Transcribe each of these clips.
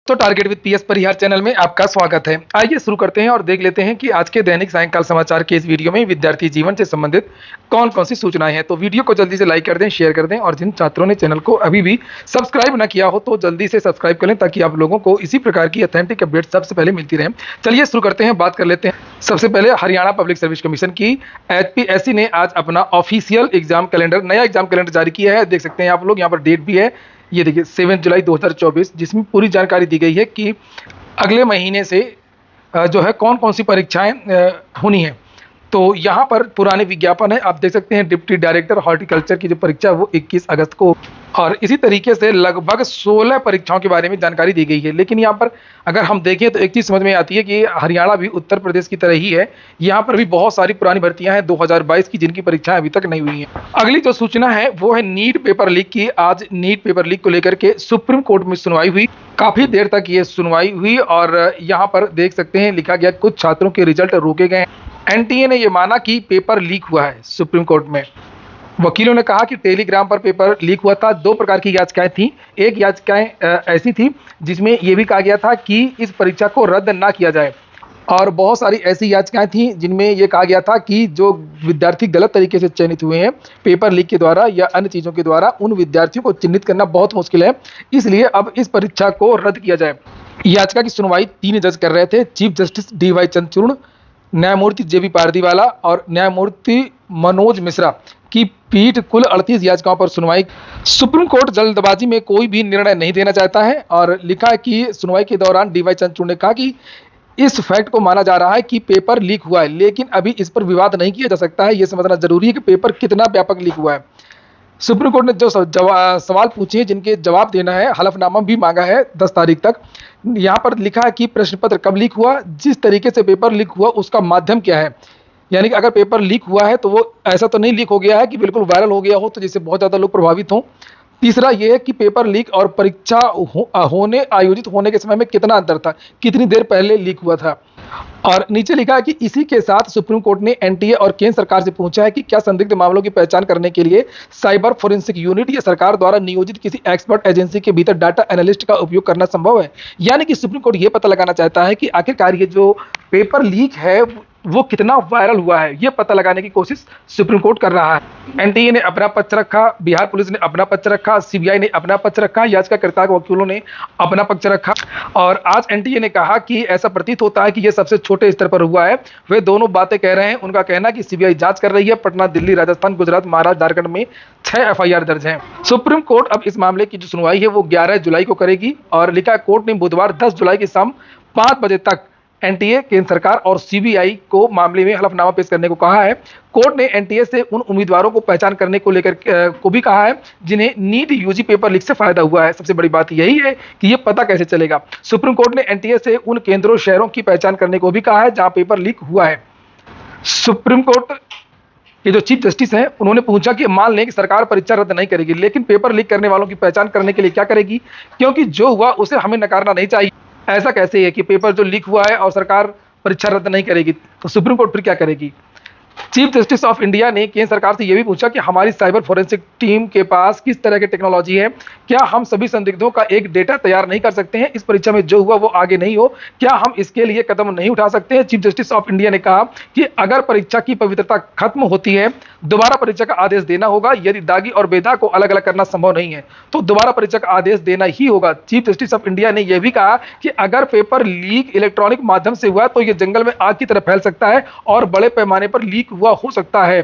तो target with PS Parihar channel में आपका स्वागत है। आइए शुरू करते हैं और देख लेते हैं कि आज के दैनिक सायंकाल समाचार के इस वीडियो में विद्यार्थी जीवन से संबंधित कौन कौन सी सूचनाएं हैं। तो वीडियो को जल्दी से लाइक कर दें, शेयर कर दें और जिन छात्रों ने चैनल को अभी भी सब्सक्राइब ना किया हो तो जल्दी से सब्सक्राइब कर लें ताकि आप लोगों को इसी प्रकार की ऑथेंटिक अपडेट सबसे पहले मिलती रहे। चलिए शुरू करते हैं, बात कर लेते हैं। सबसे पहले हरियाणा पब्लिक सर्विस कमीशन की एचपीएससी ने आज अपना ऑफिशियल एग्जाम कैलेंडर, नया एग्जाम कैलेंडर जारी किया है। देख सकते हैं आप लोग, यहाँ पर डेट भी है, ये देखिए 7 जुलाई 2024, जिसमें पूरी जानकारी दी गई है कि अगले महीने से जो है कौन कौन सी परीक्षाएं होनी है। तो यहाँ पर पुराने विज्ञापन है, आप देख सकते हैं डिप्टी डायरेक्टर हॉर्टिकल्चर की जो परीक्षा है वो 21 अगस्त को, और इसी तरीके से लगभग 16 परीक्षाओं के बारे में जानकारी दी गई है। लेकिन यहाँ पर अगर हम देखें तो एक चीज़ समझ में आती है कि हरियाणा भी उत्तर प्रदेश की तरह ही है, यहाँ पर भी बहुत सारी पुरानी भर्तियां हैं 2022 की, जिनकी परीक्षाएं अभी तक नहीं हुई हैं। अगली जो सूचना है वो है नीट पेपर लीक की। आज नीट पेपर लीक को लेकर के सुप्रीम कोर्ट में सुनवाई हुई, काफ़ी देर तक ये सुनवाई हुई और यहाँ पर देख सकते हैं लिखा गया कुछ छात्रों के रिजल्ट रोके गए। एनटीए ने यह माना कि पेपर लीक हुआ है। सुप्रीम कोर्ट में वकीलों ने कहा कि टेलीग्राम पर पेपर लीक हुआ था। 2 प्रकार की याचिकाएं थी। एक याचिकाएं ऐसी थी जिसमें यह भी कहा गया था कि इस परीक्षा को रद्द ना किया जाए, और बहुत सारी ऐसी याचिकाएं थी जिनमें यह कहा गया था कि जो विद्यार्थी गलत तरीके से चयनित हुए हैं पेपर लीक के द्वारा या अन्य चीज़ों के द्वारा, उन विद्यार्थियों को चिन्हित करना बहुत मुश्किल है, इसलिए अब इस परीक्षा को रद्द किया जाए। याचिका की सुनवाई 3 जज कर रहे थे, चीफ जस्टिस DY चंद्रचूड़, न्यायमूर्ति JB पारदीवाला और न्यायमूर्ति मनोज मिश्रा की पीठ कुल 38 याचिकाओं पर सुनवाई। सुप्रीम कोर्ट जल्दबाजी में कोई भी निर्णय नहीं देना चाहता है, और लिखा है कि सुनवाई के दौरान DY चंद्रचूड़ ने कहा कि इस फैक्ट को माना जा रहा है कि पेपर लीक हुआ है, लेकिन अभी इस पर विवाद नहीं किया जा सकता है। यह समझना जरूरी है कि पेपर कितना व्यापक लीक हुआ है। सुप्रीम कोर्ट ने जो सवाल पूछे जिनके जवाब देना है, हलफनामा भी मांगा है 10 तारीख तक। यहाँ पर लिखा है कि प्रश्न पत्र कब लीक हुआ, जिस तरीके से पेपर लीक हुआ उसका माध्यम क्या है। यानी कि अगर पेपर लीक हुआ है तो वो ऐसा तो नहीं लीक हो गया है कि बिल्कुल वायरल हो गया हो तो जिससे बहुत ज़्यादा लोग प्रभावित हों। तीसरा ये है कि पेपर लीक और परीक्षा आयोजित होने के समय में कितना अंतर था, कितनी देर पहले लीक हुआ था। और नीचे लिखा है कि इसी के साथ सुप्रीम कोर्ट ने एनटीए और केंद्र सरकार से पूछा है कि क्या संदिग्ध मामलों की पहचान करने के लिए साइबर फोरेंसिक यूनिट या सरकार द्वारा नियोजित किसी एक्सपर्ट एजेंसी के भीतर डाटा एनालिस्ट का उपयोग करना संभव है। यानी कि सुप्रीम कोर्ट ये पता लगाना चाहता है कि आखिरकार ये जो पेपर लीक है वो कितना वायरल हुआ है, ये पता लगाने की कोशिश सुप्रीम कोर्ट कर रहा है। एनटीए ने अपना पक्ष रखा, बिहार पुलिस ने अपना पक्ष रखा, सीबीआई ने अपना पक्ष रखा, याचिकाकर्ता के वकीलों ने अपना पक्ष रखा। और आज एनटीए ने कहा कि ऐसा प्रतीत होता है कि यह सबसे छोटे स्तर पर हुआ है। वे दोनों बातें कह रहे हैं। उनका कहना है कि सीबीआई जांच कर रही है। पटना, दिल्ली, राजस्थान, गुजरात, महाराष्ट्र, झारखंड में 6 FIR दर्ज हैं। सुप्रीम कोर्ट अब इस मामले की जो सुनवाई है वो 11 जुलाई को करेगी, और लिखा कोर्ट ने बुधवार 10 जुलाई की शाम 5 बजे तक एनटीए, केंद्र सरकार और सीबीआई को मामले में हलफनामा पेश करने को कहा है। कोर्ट ने एनटीए से उन उम्मीदवारों को पहचान करने को लेकर को भी कहा है जिन्हें नीट यूजी पेपर लीक से फायदा हुआ है। सबसे बड़ी बात यही है कि ये पता कैसे चलेगा। सुप्रीम कोर्ट ने एनटीए से उन केंद्रों, शहरों की पहचान करने को भी कहा है जहां पेपर लीक हुआ है। सुप्रीम कोर्ट के जो चीफ जस्टिस हैं उन्होंने पूछा कि मान लें कि सरकार परीक्षा रद्द नहीं करेगी, लेकिन पेपर लीक करने वालों की पहचान करने के लिए क्या करेगी, क्योंकि जो हुआ उसे हमें नकारना नहीं चाहिए। ऐसा कैसे है कि पेपर जो लीक हुआ है और सरकार परीक्षा रद्द नहीं करेगी, तो सुप्रीम कोर्ट फिर क्या करेगी। चीफ जस्टिस ऑफ इंडिया ने केंद्र सरकार से यह भी पूछा कि हमारी साइबर फोरेंसिक टीम के पास किस तरह की टेक्नोलॉजी है, क्या हम सभी संदिग्धों का एक डेटा तैयार नहीं कर सकते हैं, इस परीक्षा में जो हुआ वो आगे नहीं हो, क्या हम इसके लिए कदम नहीं उठा सकते हैं। चीफ जस्टिस ऑफ इंडिया ने कहा कि अगर परीक्षा की पवित्रता खत्म होती है दोबारा परीक्षा का आदेश देना होगा। यदि दागी और बेदाग को अलग अलग करना संभव नहीं है तो दोबारा परीक्षा का आदेश देना ही होगा। चीफ जस्टिस ऑफ इंडिया ने यह भी कहा कि अगर पेपर लीक इलेक्ट्रॉनिक माध्यम से हुआ तो यह जंगल में आग की तरह फैल सकता है और बड़े पैमाने पर लीक हुआ हो सकता है।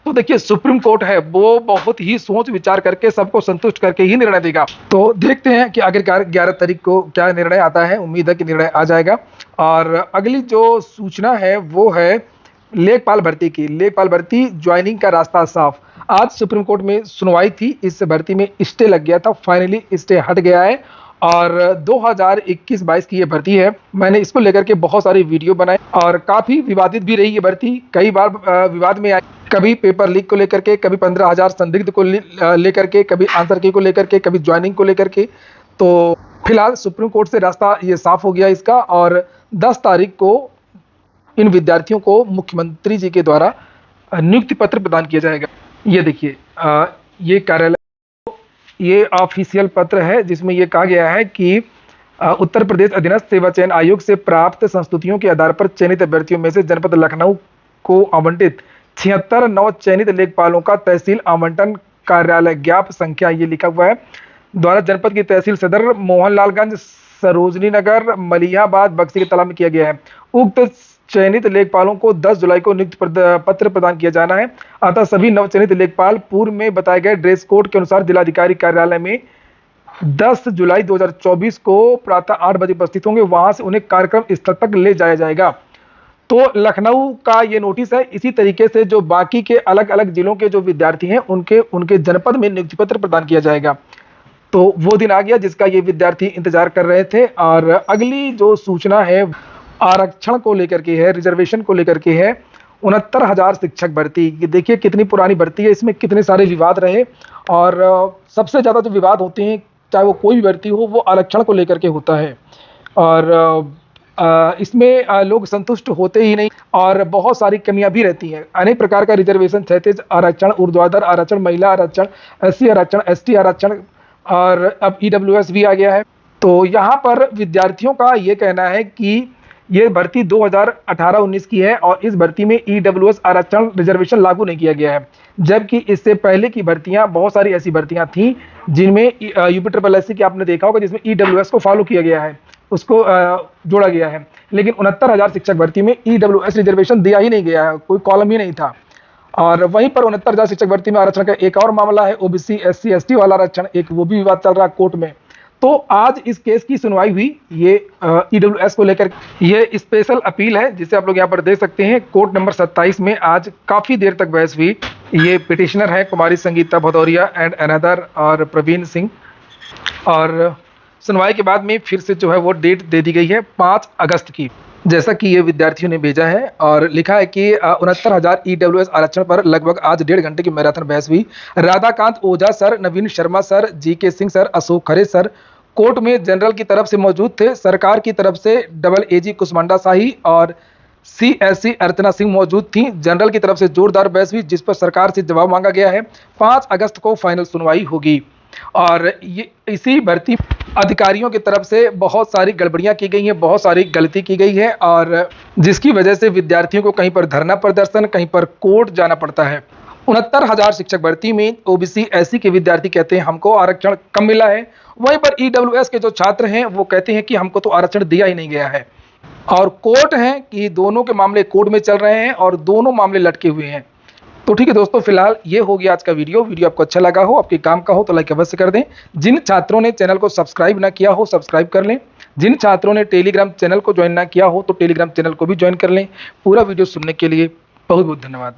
तो देखिए सुप्रीम कोर्ट है वो बहुत ही सोच विचार करके सबको संतुष्ट करके ही निर्णय देगा। तो देखते हैं कि आखिरकार 11 तारीख को क्या निर्णय आता है। उम्मीद है कि निर्णय आ जाएगा। और अगली जो सूचना है वो है लेखपाल भर्ती की। लेखपाल भर्ती ज्वाइनिंग का रास्ता साफ। आज सुप्रीम कोर्ट में सुनवाई थी, इस भर्ती में स्टे लग गया था, फाइनली स्टे हट गया है और 2021-22 की ये भर्ती है। मैंने इसको लेकर के बहुत सारी वीडियो बनाए और काफ़ी विवादित भी रही ये भर्ती, कई बार विवाद में आई। कभी पेपर लीक को लेकर के, कभी 15,000 संदिग्ध को लेकर के, कभी आंसर की को लेकर के, कभी ज्वाइनिंग को लेकर के। तो फिलहाल सुप्रीम कोर्ट से रास्ता ये साफ हो गया इसका, और 10 तारीख को इन विद्यार्थियों को मुख्यमंत्री जी के द्वारा नियुक्ति पत्र प्रदान किया जाएगा। ये देखिए ये कार्यालय, ये ऑफिशियल पत्र है जिसमें ये कहा गया है कि उत्तर प्रदेश अधीनस्थ सेवा चयन आयोग से प्राप्त संस्तुतियों के आधार पर चयनित अभ्यर्थियों में से जनपद लखनऊ को आवंटित 76 नव चयनित लेखपालों का तहसील आवंटन कार्यालय ज्ञाप संख्या ये लिखा हुआ है द्वारा जनपद की तहसील सदर मोहनलालगंज सरोजनी नगर मलिहाबाद बक्सी के तालाब में किया गया है। उक्त चयनित लेखपालों को 10 जुलाई को नियुक्ति पत्र प्रदान किया जाना है। अतः सभी नवचयनित लेखपाल पूर्व में बताए गए ड्रेस कोड के अनुसार जिलाधिकारी कार्यालय में 10 जुलाई 2024 को प्रातः 8 बजे उपस्थित होंगे। वहां से उन्हें कार्यक्रम स्थल तक ले जाया जाएगा। तो लखनऊ का ये नोटिस है। इसी तरीके से जो बाकी के अलग अलग जिलों के जो विद्यार्थी हैं उनके जनपद में नियुक्ति पत्र प्रदान किया जाएगा। तो वो दिन आ गया जिसका ये विद्यार्थी इंतजार कर रहे थे। और अगली जो सूचना है आरक्षण को लेकर के है, रिजर्वेशन को लेकर के है। 69,000 शिक्षक भर्ती, देखिए कितनी पुरानी भर्ती है, इसमें कितने सारे विवाद रहे। और सबसे ज़्यादा जो विवाद होते हैं चाहे वो कोई भी भर्ती हो वो आरक्षण को लेकर के होता है। और इसमें लोग संतुष्ट होते ही नहीं और बहुत सारी कमियां भी रहती हैं। अनेक प्रकार का रिजर्वेशन, क्षैतिज आरक्षण, ऊर्ध्वाधर आरक्षण, महिला आरक्षण, SC आरक्षण, ST आरक्षण और अब EWS भी आ गया है। तो यहाँ पर विद्यार्थियों का ये कहना है कि ये भर्ती 2018-19 की है और इस भर्ती में EWS आरक्षण रिजर्वेशन लागू नहीं किया गया है। जबकि इससे पहले की भर्तियां, बहुत सारी ऐसी भर्तियां थीं जिनमें UPSSC की आपने देखा होगा जिसमें EWS को फॉलो किया गया है, उसको जोड़ा गया है। लेकिन 69,000 शिक्षक भर्ती में EWS रिजर्वेशन दिया ही नहीं गया है, कोई कॉलम ही नहीं था। और वहीं पर 69,000 शिक्षक भर्ती में आरक्षण का एक और मामला है, OBC SC ST वाला आरक्षण, एक वो भी विवाद चल रहा है कोर्ट में। तो आज इस केस की सुनवाई हुई, ये EWS को लेकर ये स्पेशल अपील है जिसे आप लोग यहाँ पर देख सकते हैं। कोर्ट नंबर 27 में आज काफी देर तक बहस हुई। ये पिटिशनर है कुमारी संगीता भदौरिया एंड अनदर और प्रवीण सिंह। और सुनवाई के बाद में फिर से जो है वो डेट दे दी गई है 5 अगस्त की, जैसा कि ये विद्यार्थियों ने भेजा है। और लिखा है कि 69,000 EWS आरक्षण पर लगभग आज 1.5 घंटे की मैराथन बहस हुई। Radhakant Ojha sir, Naveen Sharma sir, GK Singh sir, Ashok Khare sir court में जनरल की तरफ से मौजूद थे। सरकार की तरफ से AAG कुसमांडा शाही और CSC अर्चना सिंह मौजूद थी। जनरल की तरफ से जोरदार बहस हुई जिस पर सरकार से जवाब मांगा गया है। 5 अगस्त को फाइनल सुनवाई होगी। और ये इसी भर्ती अधिकारियों की तरफ से बहुत सारी गड़बड़ियां की गई हैं, बहुत सारी गलती की गई है और जिसकी वजह से विद्यार्थियों को कहीं पर धरना प्रदर्शन, कहीं पर कोर्ट जाना पड़ता है। 69,000 शिक्षक भर्ती में OBC SC के विद्यार्थी कहते हैं हमको आरक्षण कम मिला है। वहीं पर EWS के जो छात्र हैं वो कहते हैं कि हमको तो आरक्षण दिया ही नहीं गया है। और कोर्ट है कि दोनों के मामले कोर्ट में चल रहे हैं और दोनों मामले लटके हुए हैं। तो ठीक है दोस्तों, फिलहाल ये हो गया आज का वीडियो। आपको अच्छा लगा हो, आपके काम का हो तो लाइक अवश्य कर दें। जिन छात्रों ने चैनल को सब्सक्राइब ना किया हो सब्सक्राइब कर लें। जिन छात्रों ने टेलीग्राम चैनल को ज्वाइन ना किया हो तो टेलीग्राम चैनल को भी ज्वाइन कर लें। पूरा वीडियो सुनने के लिए बहुत बहुत धन्यवाद।